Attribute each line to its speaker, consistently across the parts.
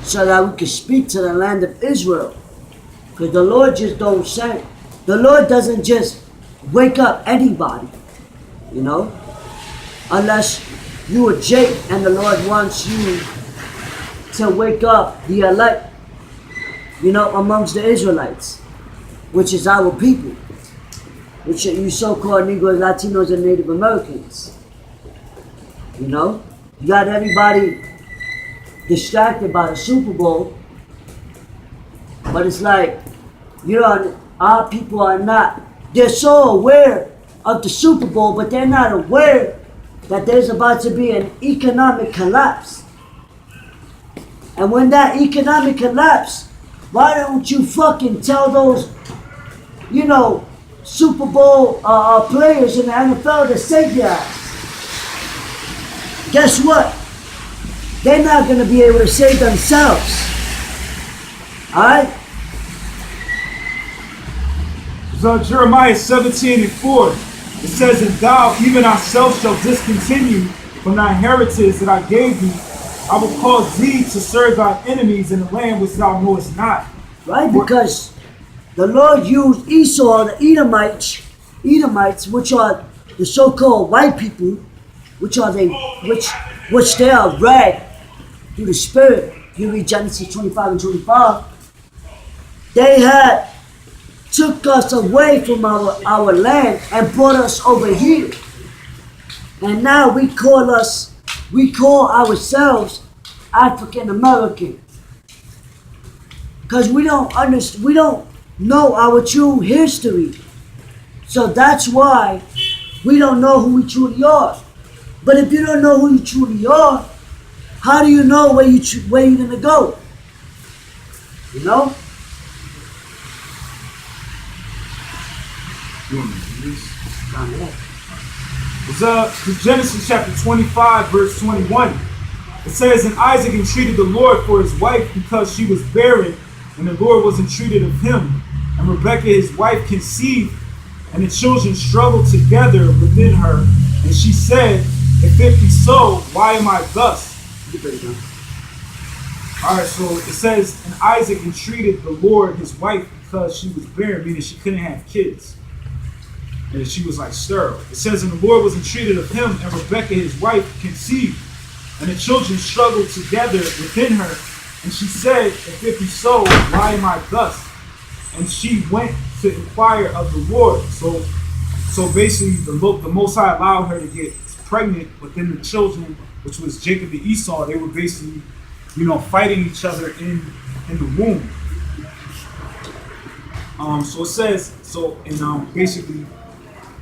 Speaker 1: so that we can speak to the land of Israel. Because the Lord just don't say. The Lord doesn't just wake up anybody, you know, unless you are Jake and the Lord wants you to wake up the elect, you know, amongst the Israelites, which is our people, which are you so-called Negroes, Latinos, and Native Americans. You know, you got everybody distracted by the Super Bowl, but it's like, you know, our people are not, they're so aware of the Super Bowl, but they're not aware that there's about to be an economic collapse. And when that economic collapse, why don't you fucking tell those, you know, Super Bowl players in the NFL to save their ass? Guess what? They're not going to be able to save themselves. Alright?
Speaker 2: So Jeremiah 17:4, it says, and thou, even ourselves, shall discontinue from thy inheritance that I gave thee. I will cause thee to serve thy enemies in the land which thou knowest not.
Speaker 1: Right? Because the Lord used Esau, the Edomites, which are the so-called white people, which they are read through the Spirit. You read Genesis 25 and 25. They had took us away from our land and brought us over here. And now we call ourselves African American. Because we don't know our true history. So that's why we don't know who we truly are. But if you don't know who you truly are, how do you know where you're gonna go? You know?
Speaker 2: It's Genesis chapter 25, verse 21. It says, and Isaac entreated the Lord for his wife because she was barren, and the Lord was entreated of him. And Rebekah his wife conceived, and the children struggled together within her. And she said, if it be so, why am I thus? Alright, so it says, and Isaac entreated the Lord his wife because she was barren, meaning she couldn't have kids. And she was like sterile. It says, and the Lord was entreated of him, and Rebekah his wife conceived, and the children struggled together within her. And she said, if it be so, why am I thus? And she went to inquire of the Lord. So basically, the Most High allowed her to get pregnant within the children, which was Jacob and Esau. They were basically, you know, fighting each other in the womb. So it says, basically,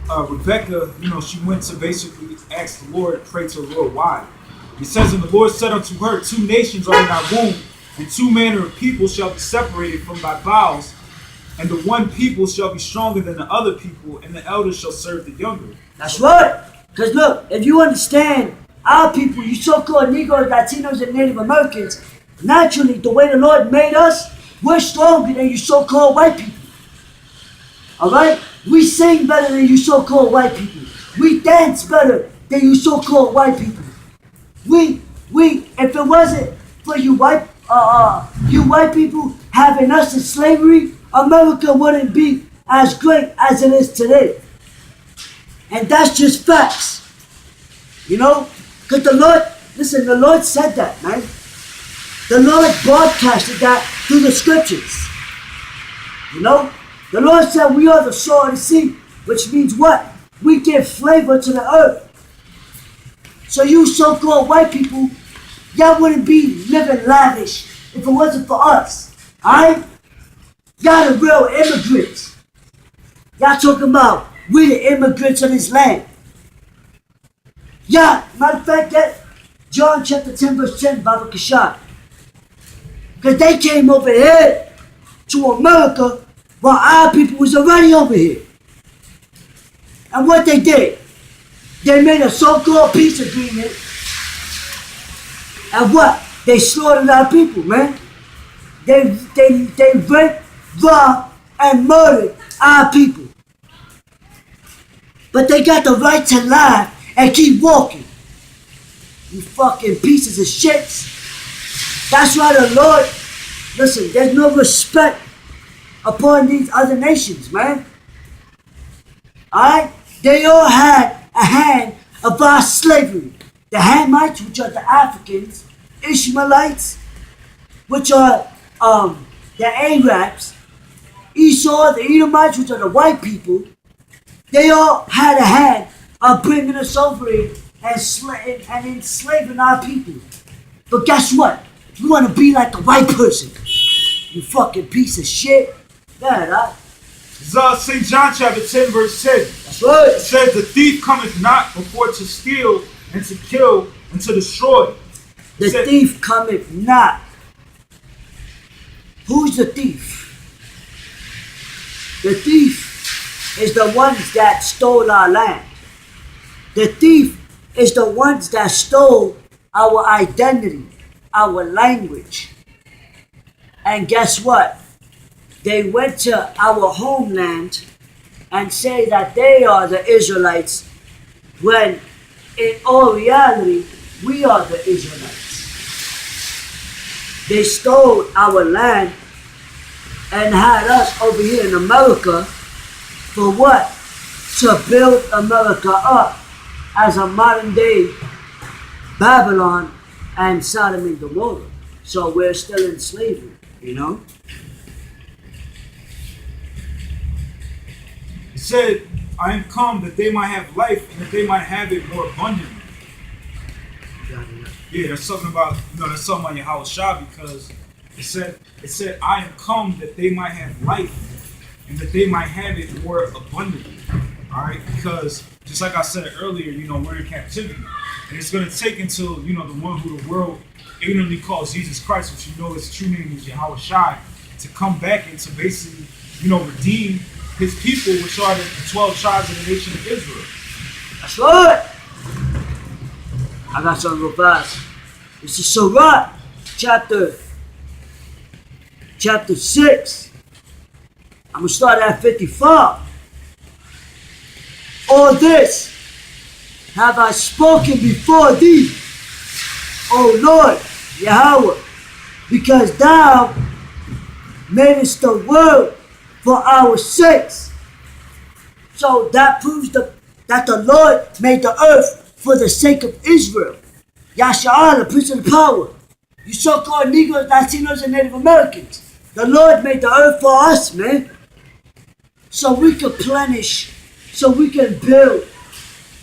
Speaker 2: Rebekah, you know, she went to basically ask the Lord, pray to the Lord why. It says, and the Lord said unto her, two nations are in thy womb, and two manner of people shall be separated from thy bowels, and the one people shall be stronger than the other people, and the elders shall serve the younger.
Speaker 1: That's right. Because look, if you understand our people, you so-called Negroes, Latinos, and Native Americans, naturally, the way the Lord made us, we're stronger than you so-called white people. All right? We sing better than you so-called white people. We dance better than you so-called white people. If it wasn't for you white people having us in slavery, America wouldn't be as great as it is today. And that's just facts. You know? Because the Lord said that, man. The Lord broadcasted that through the scriptures. You know? The Lord said we are the salt of the sea, which means what? We give flavor to the earth. So you so-called white people, y'all wouldn't be living lavish if it wasn't for us. Alright? Y'all the real immigrants. Y'all talking about we the immigrants of this land. Yeah, matter of fact, that John chapter 10 verse 10, Bible Kashad. Because they came over here to America while our people was already over here. And what they did, they made a so-called peace agreement. And what? They slaughtered our people, man. They raped, robbed, and murdered our people. But they got the right to lie and keep walking. You fucking pieces of shits. That's why the Lord, listen, there's no respect upon these other nations, man. Alright? They all had a hand of our slavery. The Hamites, which are the Africans, Ishmaelites, which are the Arabs, Esau, the Edomites, which are the white people, they all had a hand of bringing us over here and enslaving our people. But guess what? You want to be like a white person, you fucking piece of shit. Yeah,
Speaker 2: St. John chapter 10 verse 10.
Speaker 1: that's right.
Speaker 2: It says, the thief cometh not before to steal and to kill and to destroy.
Speaker 1: The thief cometh not. Who's the thief? The thief is the ones that stole our land. The thief is the ones that stole our identity, our language. And guess what? They went to our homeland and say that they are the Israelites, when in all reality, we are the Israelites. They stole our land and had us over here in America for what? To build America up as a modern day Babylon and Sodom and Gomorrah. So we're still in slavery, you know?
Speaker 2: It said, I am come that they might have life and that they might have it more abundantly. Yeah, that's talking about, that's talking about Yahawashi, because it said, I am come that they might have life and that they might have it more abundantly. All right, because just like I said earlier, we're in captivity, and it's going to take until the one who the world ignorantly calls Jesus Christ, which his true name is Yahawashi, to come back and to basically redeem his people, which are the 12 tribes of the nation of Israel.
Speaker 1: That's right. I got something real fast. This is Sirach, chapter 6. I'm going to start at 55. All this have I spoken before thee, O Lord, Yahawah, because thou madest the world for our sakes. So that proves that the Lord made the earth for the sake of Israel. Yahawah, the Prince of the Power. You so-called Negroes, Latinos, and Native Americans. The Lord made the earth for us, man. So we can plenish, so we can build,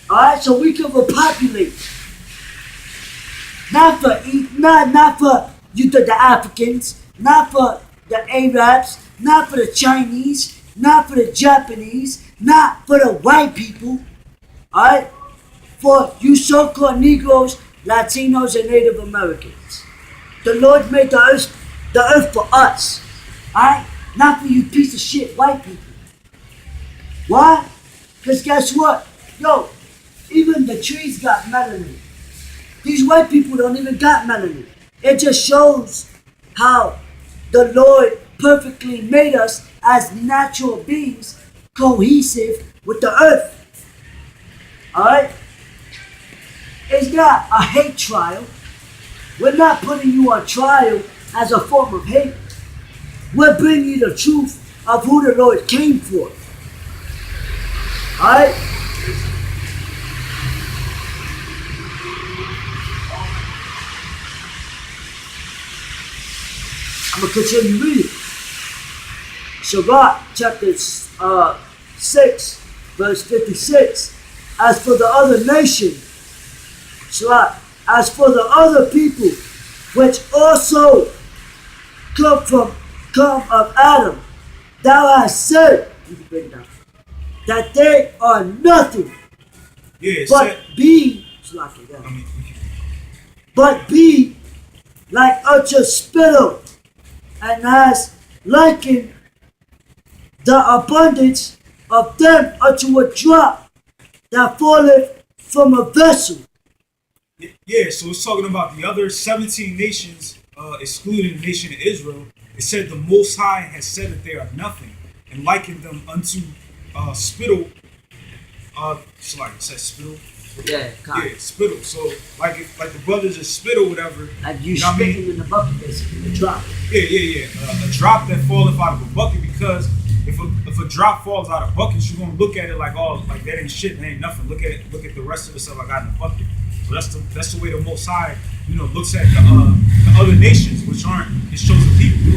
Speaker 1: alright? So we can repopulate. Not for you, the Africans, not for the Arabs, not for the Chinese, not for the Japanese, not for the white people, alright? For you so-called Negroes, Latinos, and Native Americans. The Lord made the earth for us, alright? Not for you piece of shit white people. Why? Because guess what? Yo, even the trees got melanin. These white people don't even got melanin. It just shows how the Lord perfectly made us as natural beings, cohesive with the earth. Alright? It's not a hate trial. We're not putting you on trial as a form of hate. We're bringing you the truth of who the Lord came for. Alright? I'm going to continue reading. Sirach chapter 6, verse 56. As for the other nation, as for the other people, which also come of Adam, thou hast said, that they are nothing, but be like unto spittle, and has likened the abundance of them unto a drop that falleth from a vessel.
Speaker 2: Yeah, so it's talking about the other 17 nations, excluding the nation of Israel. It said the Most High has said that they are nothing, and likened them unto spittle. It says spittle.
Speaker 1: Yeah,
Speaker 2: Yeah, spittle. So like if like the brothers just spit or whatever.
Speaker 1: like you
Speaker 2: know what I mean?
Speaker 1: spitting in the bucket, basically, the drop.
Speaker 2: Yeah. A drop that falleth out of a bucket, because if a drop falls out of buckets, you're gonna look at it like, oh, like that ain't shit, that ain't nothing. Look at the rest of the stuff I got in the bucket. So that's the way the Most High, looks at the other nations, which aren't His chosen people.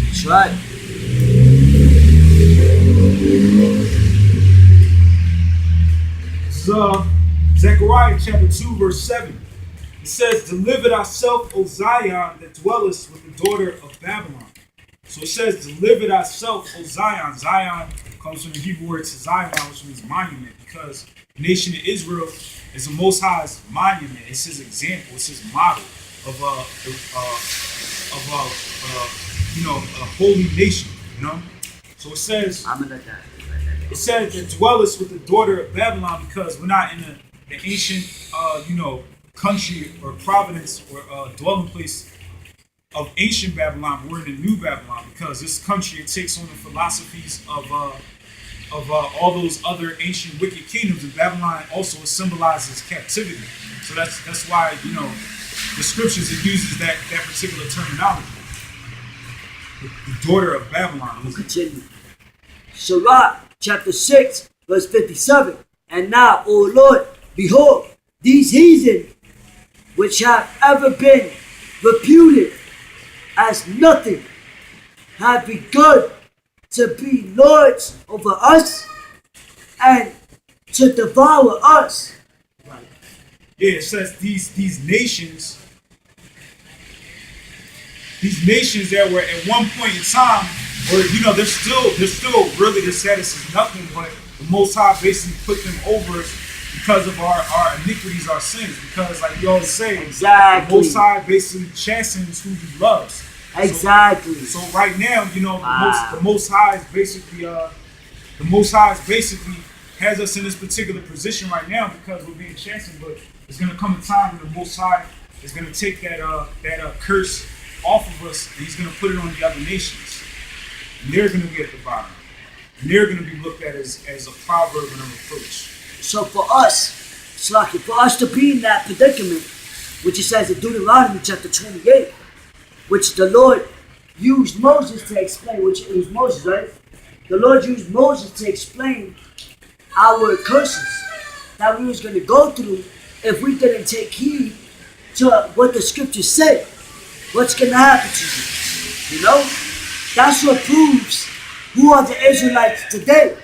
Speaker 1: That's right.
Speaker 2: This is Zechariah chapter 2, verse 7. It says, "Deliver thyself, O Zion, that dwellest with the daughter of Babylon." So it says, "Deliver thyself, O Zion." Zion comes from the Hebrew word Zion, which means monument, because the nation of Israel is the Most High's monument. It's His example. It's His model of a holy nation. So it says,
Speaker 1: I'm gonna let that.
Speaker 2: it says that dwellest with the daughter of Babylon, because we're not in the ancient, country or providence or dwelling place of ancient Babylon. We're in the new Babylon, because this country, it takes on the philosophies of all those other ancient wicked kingdoms, and Babylon also symbolizes captivity. So that's why the scriptures, it uses that particular terminology. The daughter of Babylon.
Speaker 1: We'll continue. Sirach chapter 6, verse 57. "And now, O Lord, behold, these heathen, which have ever been reputed as nothing, have begun to be lords over us and to devour us." Right.
Speaker 2: Yeah, it says these nations that were at one point in time, or they're still really, their status is nothing, but the Most High basically put them over us because of our iniquities, our sins. Because like you always say,
Speaker 1: exactly,
Speaker 2: the Most High basically chastens who He loves.
Speaker 1: Exactly.
Speaker 2: So right now, the Most High is basically has us in this particular position right now because we're being chastened. But there's gonna come a time when the Most High is gonna take that curse off of us, and He's gonna put it on the other nations. And they're gonna be at the bottom. And they're gonna be looked at as a proverb and a reproach.
Speaker 1: So for us, Slaki, for us to be in that predicament, which it says in Deuteronomy chapter 28, which the Lord used Moses to explain, which it was Moses, right? The Lord used Moses to explain our curses that we was going to go through if we didn't take heed to what the scriptures say. What's going to happen to you? That's what proves who are the Israelites today.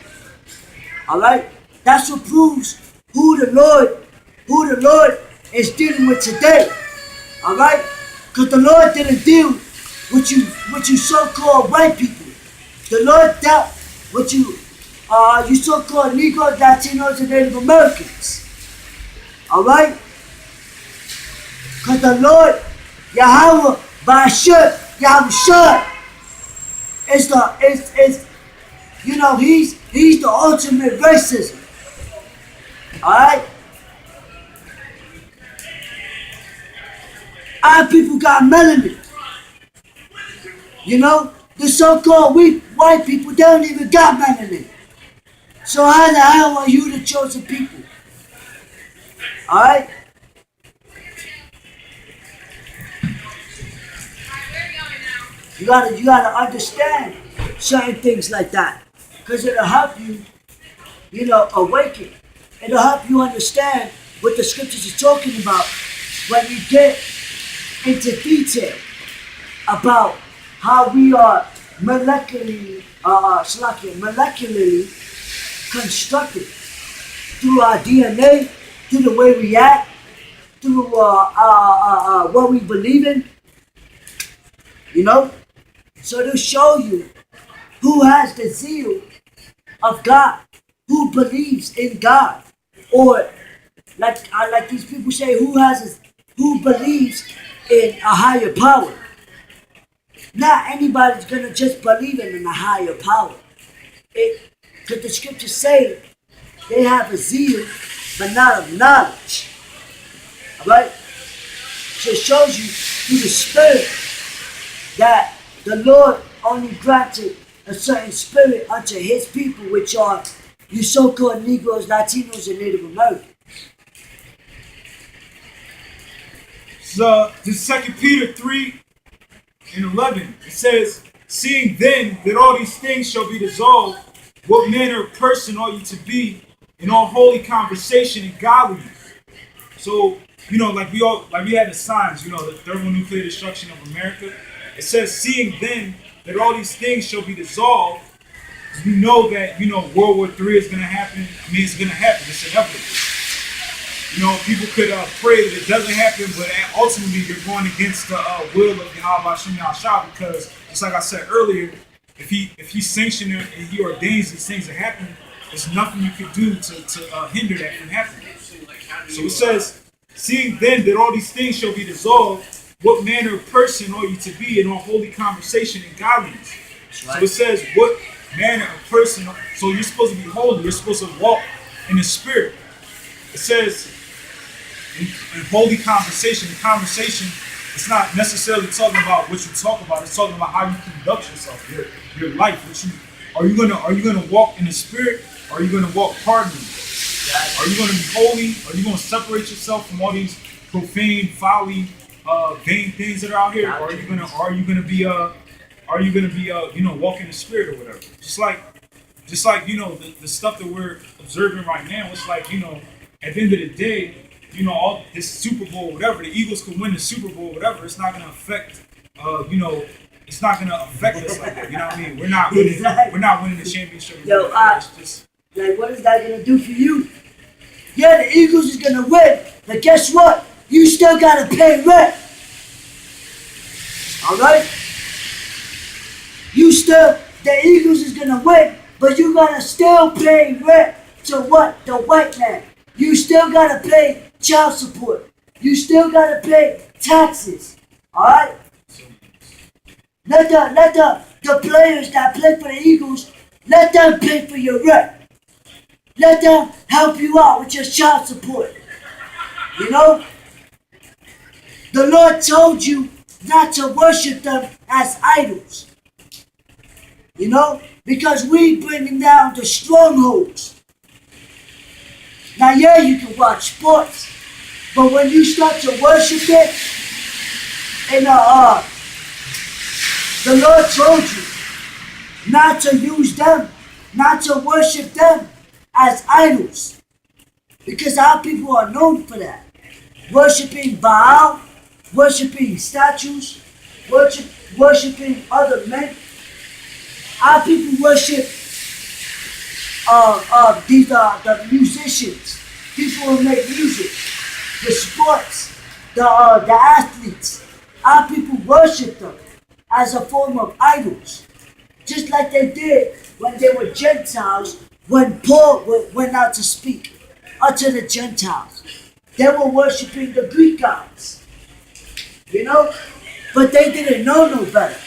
Speaker 1: All right? That's what proves who the Lord is dealing with today. All right? Because the Lord didn't deal with you so-called white people. The Lord dealt with you so-called Negroes, Latinos, and Native Americans. All right? Because the Lord, Yahawah, Yahawashi, he's the ultimate racism. Alright? Our people got melanin. The so-called weak white people, they don't even got melanin. So how the hell are you the chosen people? Alright? You gotta understand certain things like that. Because it'll help you, awaken. It'll help you understand what the scriptures are talking about when you get into detail about how we are molecularly constructed through our DNA, through the way we act, through what we believe in. So to show you who has the zeal of God, who believes in God, or like these people say, who believes in a higher power. Not anybody's gonna just believe in a higher power. Because the scriptures say they have a zeal, but not of knowledge. Alright? So it shows you through the Spirit that the Lord only granted a certain spirit unto His people, which are you so-called Negroes, Latinos, and Native Americans.
Speaker 2: So, this 2 Peter 3:11. It says, seeing then that all these things shall be dissolved, what manner of person ought you to be in all holy conversation and godliness? So, like we had the signs, the thermonuclear destruction of America. It says, seeing then that all these things shall be dissolved, we know that, World War III is going to happen. I mean, it's going to happen. It's inevitable. People could pray that it doesn't happen, but ultimately they're going against the will of Yahawah Sham because, just like I said earlier, if he sanctions it and he ordains these things to happen, there's nothing you can do to hinder that from happening. So it says, seeing then that all these things shall be dissolved, what manner of person ought you to be in all holy conversation and godliness? Right. So it says, what manner of person, so you're supposed to be holy, you're supposed to walk in the spirit. It says, in holy conversation, it's not necessarily talking about what you talk about, it's talking about how you conduct yourself, your life. Are you gonna walk in the spirit, or are you gonna walk pardonably? Are you going to be holy? Are you going to separate yourself from all these profane, folly, vain things that are out here? Or are you going to be walk in the spirit or whatever? Just like the stuff that we're observing right now. It's like, at the end of the day, all this Super Bowl, whatever, the Eagles can win the Super Bowl, whatever. It's not going to affect, it's not going to affect us like that. You know what I mean? We're not winning. Exactly. We're not winning the championship.
Speaker 1: Yo, like, what is that going to do for you? Yeah, the Eagles is going to win, but guess what? You still got to pay rent. All right? The Eagles is going to win, but you got to still pay rent to what? The white man. You still got to pay child support. You still got to pay taxes. All right? Let the players that play for the Eagles, let them pay for your rent. Let them help you out with your child support. The Lord told you not to worship them as idols. Because we bringing down the strongholds. Now, yeah, you can watch sports, but when you start to worship it, and the Lord told you not to use them, not to worship them as idols, because our people are known for that. Worshipping Baal, worshipping statues, worshipping other men. Our people worship the musicians, people who make music, the sports, the athletes. Our people worship them as a form of idols, just like they did when they were Gentiles. When Paul went out to speak unto the Gentiles, they were worshiping the Greek gods, but they didn't know no better.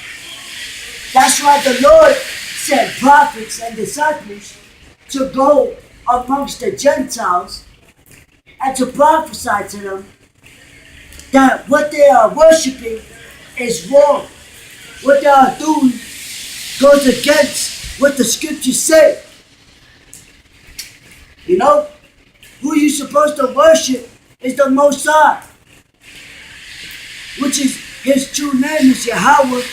Speaker 1: That's why the Lord sent prophets and disciples to go amongst the Gentiles and to prophesy to them that what they are worshiping is wrong. What they are doing goes against what the scriptures say. Who you're supposed to worship is the Most High, which is his true name is Yahawah,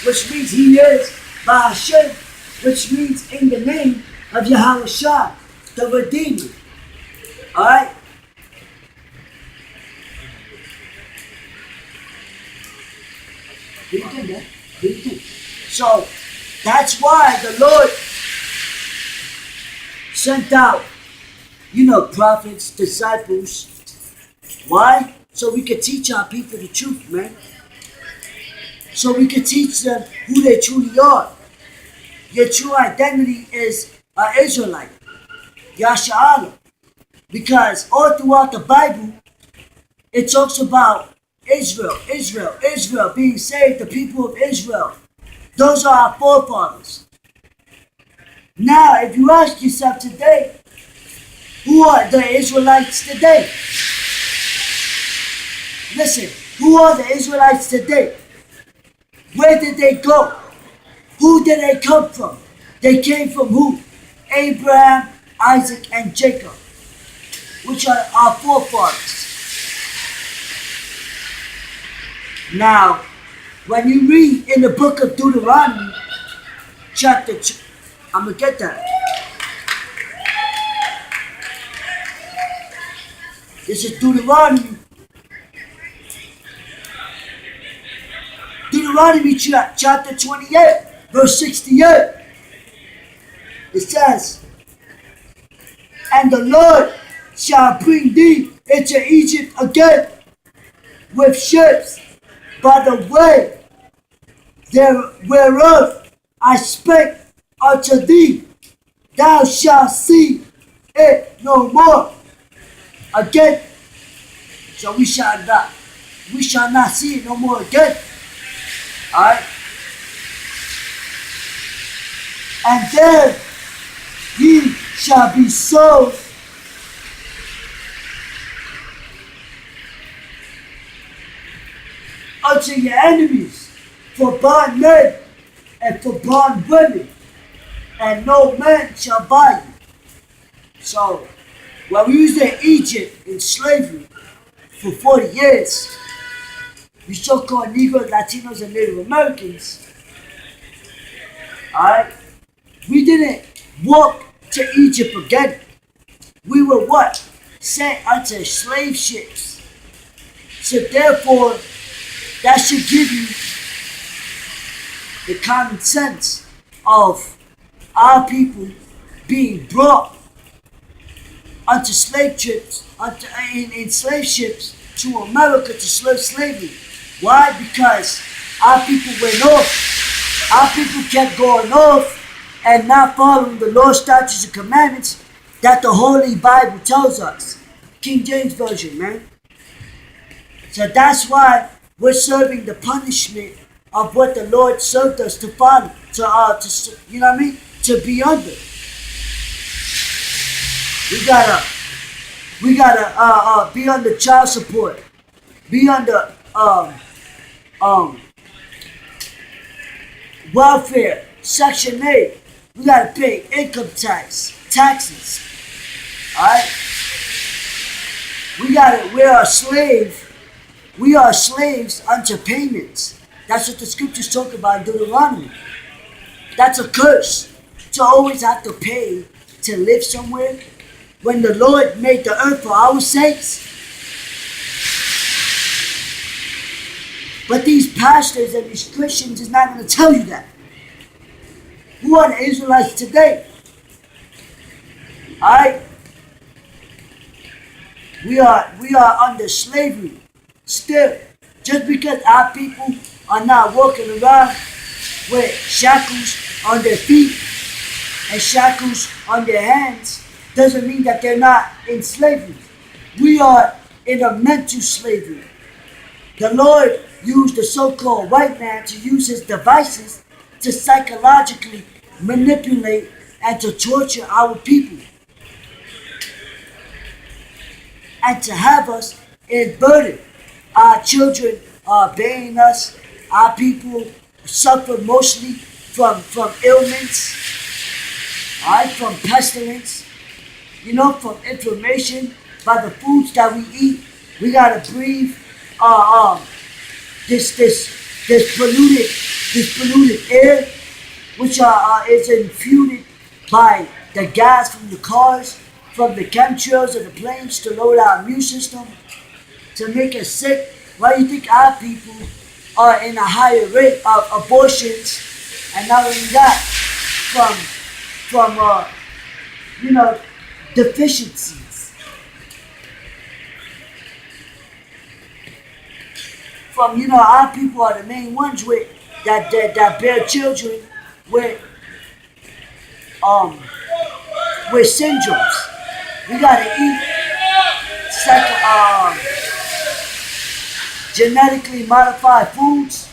Speaker 1: which means he is by Hashem, which means in the name of Yahawashi, the Redeemer. Alright? So that's why the Lord sent out prophets, disciples. Why? So we could teach our people the truth, man. So we could teach them who they truly are. Your true identity is an Israelite. Yahshua. Because all throughout the Bible, it talks about Israel, Israel, Israel being saved, the people of Israel. Those are our forefathers. Now, if you ask yourself today, who are the Israelites today? Listen, who are the Israelites today? Where did they go? Who did they come from? They came from who? Abraham, Isaac, and Jacob, which are our forefathers. Now, when you read in the book of Deuteronomy, chapter 2, I'm going to get that. This is Deuteronomy. Deuteronomy chapter 28, verse 68. It says, "And the Lord shall bring thee into Egypt again with ships by the way whereof I spake unto thee. Thou shalt see it no more again." So we shall not see it no more again. Alright? "And there ye shall be sold unto your enemies for bondmen and for bondwomen, and no man shall buy you." So, when we was in Egypt in slavery for 40 years, we so-called Negroes, Latinos, and Native Americans, alright, we didn't walk to Egypt again. We were what? Sent unto slave ships. So therefore, that should give you the common sense of our people being brought onto slave ships, in slave ships to America to slave slavery. Why? Because our people went off. Our people kept going off and not following the law, statutes, and commandments that the Holy Bible tells us. King James Version, man. So that's why we're serving the punishment of what the Lord served us to follow, to you know what I mean, to be under. We gotta be under child support, be under welfare, Section 8. We gotta pay income taxes. Alright? We're a slave. We are slaves unto payments. That's what the scriptures talk about in Deuteronomy. That's a curse, to always have to pay to live somewhere when the Lord made the earth for our sakes. But these pastors and these Christians is not going to tell you that. Who are the Israelites today? Alright? We are under slavery still. Just because our people are not walking around with shackles on their feet and shackles on their hands doesn't mean that they're not in slavery. We are in a mental slavery. The Lord used the so-called white man to use his devices to psychologically manipulate and to torture our people. And to have us in burden. Our children are obeying us. Our people suffer mostly from ailments, from pestilence, from inflammation by the foods that we eat. We gotta breathe this polluted air, which is infuted by the gas from the cars, from the chemtrails of the planes to load our immune system, to make us sick. Why do you think our people are in a higher rate of abortions? And not only that, from deficiencies. Our people are the main ones that bear children with syndromes. We gotta eat genetically modified foods.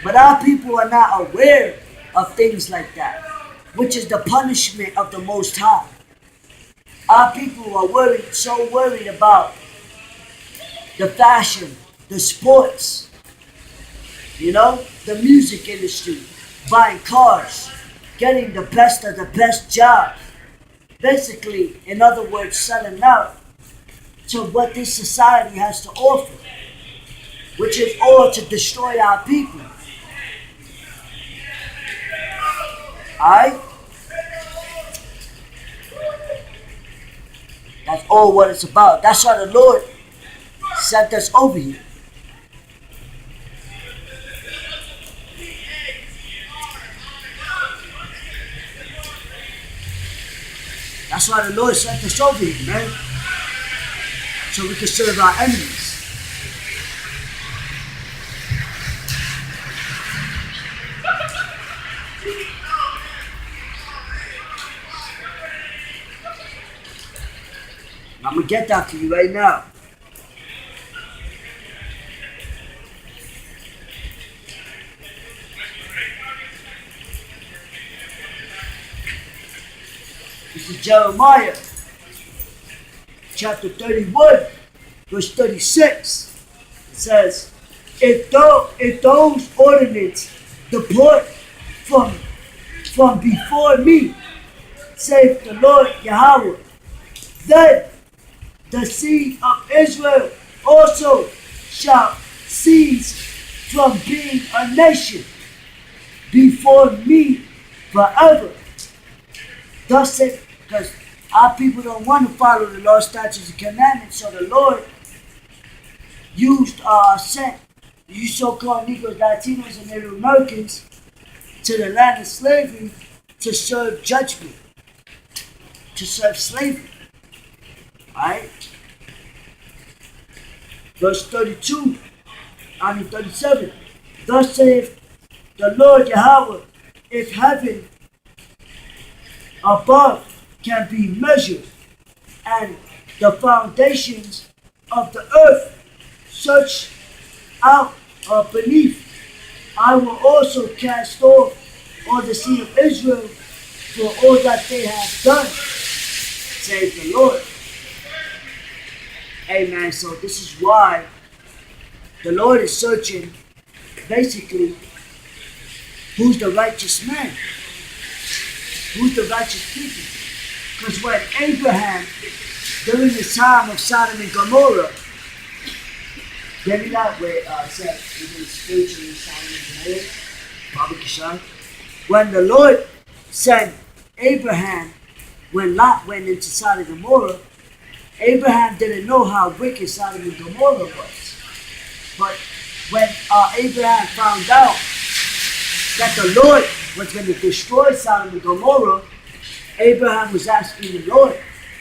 Speaker 1: But our people are not aware of things like that, which is the punishment of the Most High. Our people are so worried about the fashion, the sports, the music industry, buying cars, getting the best of the best jobs. Basically, in other words, selling out to what this society has to offer, which is all to destroy our people. Alright? That's all what it's about. That's why the Lord sent us over here. That's why the Lord sent us over here, man. So we can serve our enemies. I'm going to get that to you right now. This is Jeremiah chapter 31, verse 36. It says, if those ordinances depart from before me, saith the Lord Yahawah, then the seed of Israel also shall cease from being a nation before me forever. Thus said, because our people don't want to follow the law, statutes, and commandments, so the Lord sent you so-called Negroes, Latinos, and Native Americans to the land of slavery to serve judgment, to serve slavery. Alright? Verse 37. Thus saith the Lord Yahawah, if heaven above can be measured, and the foundations of the earth searched out beneath, I will also cast off all the seed of Israel for all that they have done, saith the Lord. Amen. So this is why the Lord is searching, basically, who's the righteous man? Who's the righteous people? Because when Abraham, during the time of Sodom and Gomorrah, get me that way, said, even spiritually, Sodom and Gomorrah, when the Lord sent Abraham, when Lot went into Sodom and Gomorrah, Abraham didn't know how wicked Sodom and Gomorrah was. But when Abraham found out that the Lord was going to destroy Sodom and Gomorrah, Abraham was asking the Lord,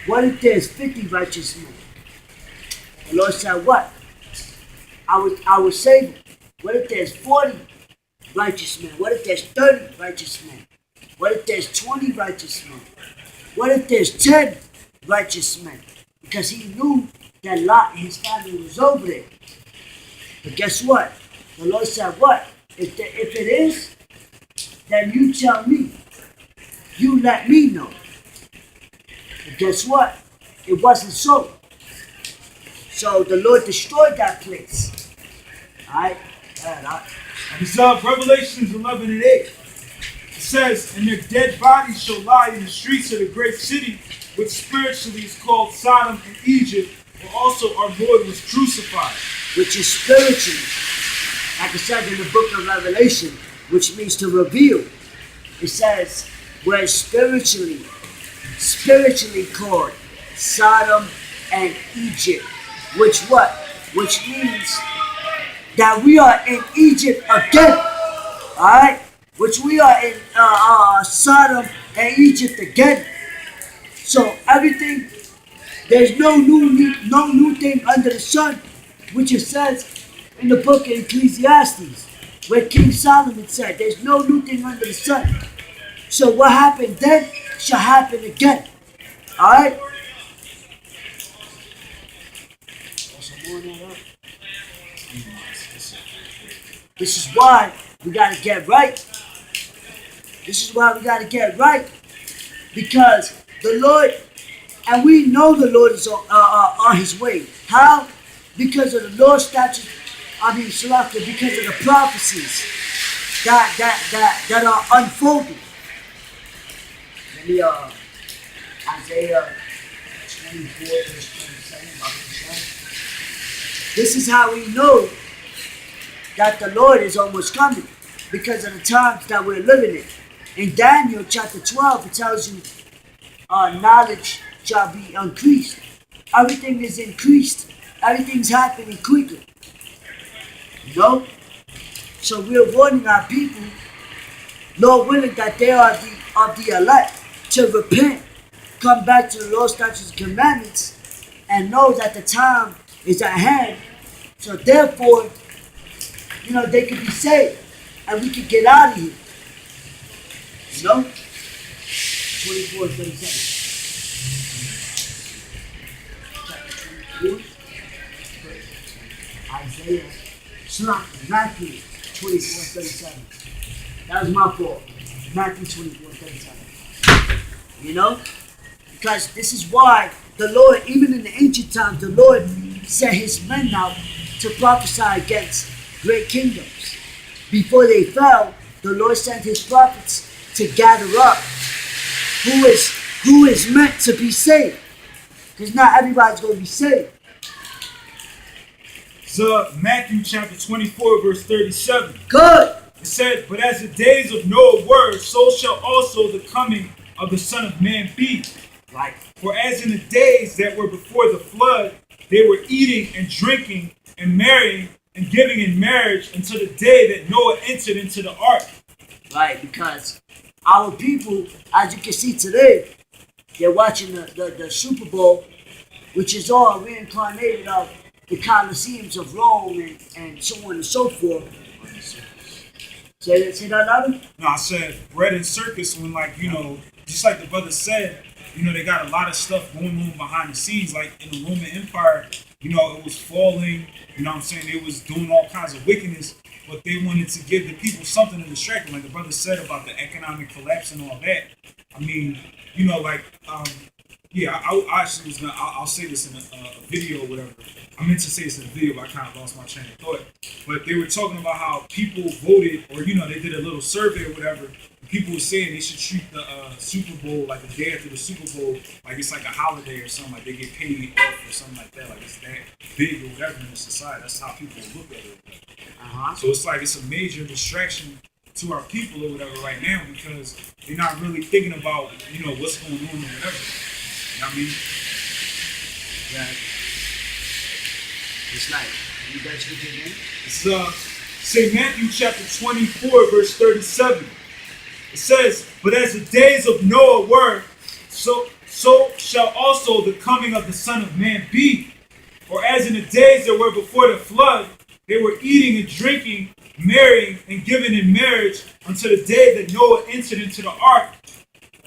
Speaker 1: what if there's 50 righteous men? The Lord said, what? I will save them. What if there's 40 righteous men? What if there's 30 righteous men? What if there's 20 righteous men? What if there's 10 righteous men? Because he knew that Lot and his family was over there. But guess what? The Lord said, what? If it is, then you tell me. You let me know. But guess what? It wasn't so. So the Lord destroyed that place. Alright?
Speaker 2: And it's Revelations 11 and 8. It says, and their dead bodies shall lie in the streets of the great city, which spiritually is called Sodom and Egypt, where also our Lord was crucified.
Speaker 1: Which is spiritually, like I said in the book of Revelation, which means to reveal. It says, we're spiritually called Sodom and Egypt. Which what? Which means that we are in Egypt again. Alright? Which we are in Sodom and Egypt again. So everything, there's no new thing under the sun, which it says in the book of Ecclesiastes, where King Solomon said, there's no new thing under the sun. So what happened then shall happen again. Alright? This is why we gotta get right. This is why we gotta get right. Because the Lord, and we know the Lord is on his way. How? Because of the Lord's statutes, because of the prophecies that are unfolding. Let me Isaiah 24 verse 27. This is how we know that the Lord is almost coming, because of the times that we're living in. In Daniel chapter 12, it tells you knowledge shall be increased. Everything is increased. Everything's happening quicker. You know? So we're warning our people, Lord willing, that they are of the elect, to repent, come back to the Lord, statutes, and commandments, and know that the time is at hand. So therefore, they can be saved, and we can get out of here. You know? 24:37. Isaiah, Matthew 24:37. That was my fault. Matthew 24:37. You know? Because this is why the Lord, even in the ancient times, the Lord sent his men out to prophesy against great kingdoms. Before they fell, the Lord sent his prophets to gather up who is meant to be saved. Because not everybody's going to be saved.
Speaker 2: So Matthew chapter 24, verse 37.
Speaker 1: Good.
Speaker 2: It said, but as the days of Noah were, so shall also the coming of the Son of Man be.
Speaker 1: Right.
Speaker 2: For as in the days that were before the flood, they were eating and drinking and marrying and giving in marriage until the day that Noah entered into the ark.
Speaker 1: Right, because our people, as you can see today, they're watching the Super Bowl, which is all reincarnated of the Colosseums of Rome and so on and so forth. Say that louder?
Speaker 2: No, I said bread and circus when, just like the brother said, they got a lot of stuff going on behind the scenes. Like in the Roman Empire, it was falling, what I'm saying? They was doing all kinds of wickedness, but they wanted to give the people something to distract them. Like the brother said about the economic collapse and all that. I mean, I actually was I'll say this in a video or whatever. I meant to say this in a video, but I kind of lost my train of thought. But they were talking about how people voted, or they did a little survey or whatever. People were saying they should treat the Super Bowl, like the day after the Super Bowl, like it's like a holiday or something, like they get paid off or something like that, like it's that big or whatever in the society. That's how people look at it. So it's like it's a major distraction to our people or whatever right now, because they're not really thinking about what's going on or whatever. You know what I mean?
Speaker 1: Right. It's like, you guys get your name?
Speaker 2: It's St. Matthew chapter 24, verse 37. It says, but as the days of Noah were, so shall also the coming of the Son of Man be. For as in the days that were before the flood, they were eating and drinking, marrying and giving in marriage until the day that Noah entered into the ark,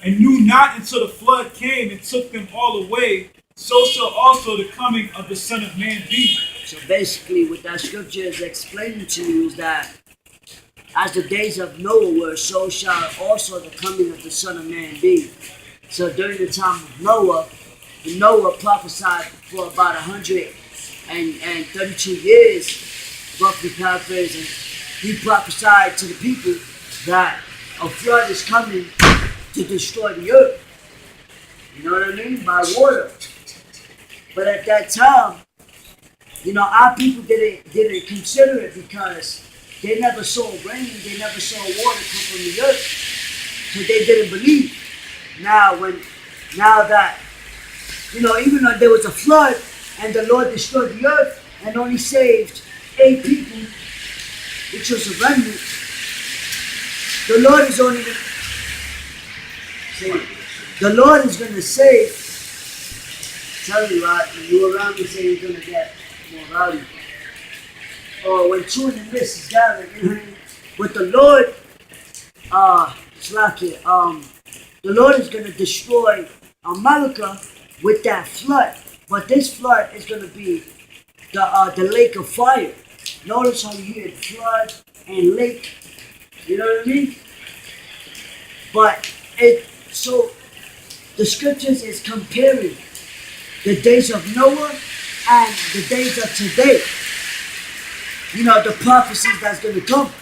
Speaker 2: and knew not until the flood came and took them all away. So shall also the coming of the Son of Man be.
Speaker 1: So basically what that scripture is explaining to you is that as the days of Noah were, so shall also the coming of the Son of Man be. So during the time of Noah prophesied for about 132 years, roughly paraphrasing. He prophesied to the people that a flood is coming to destroy the earth. You know what I mean? By water. But at that time, our people didn't consider it, because they never saw rain, they never saw water come from the earth. So they didn't believe. Now that, even though there was a flood and the Lord destroyed the earth and only saved 8 people, which was a remnant, the Lord is only going to save. Tell me, right? When you around me, say you're going to get more value. Or when two in the midst is gathered, with the Lord, the Lord is going to destroy America with that flood. But this flood is going to be the lake of fire. Notice how you hear flood and lake. You know what I mean? But so the scriptures is comparing the days of Noah and the days of today. The prophecies that's going to come.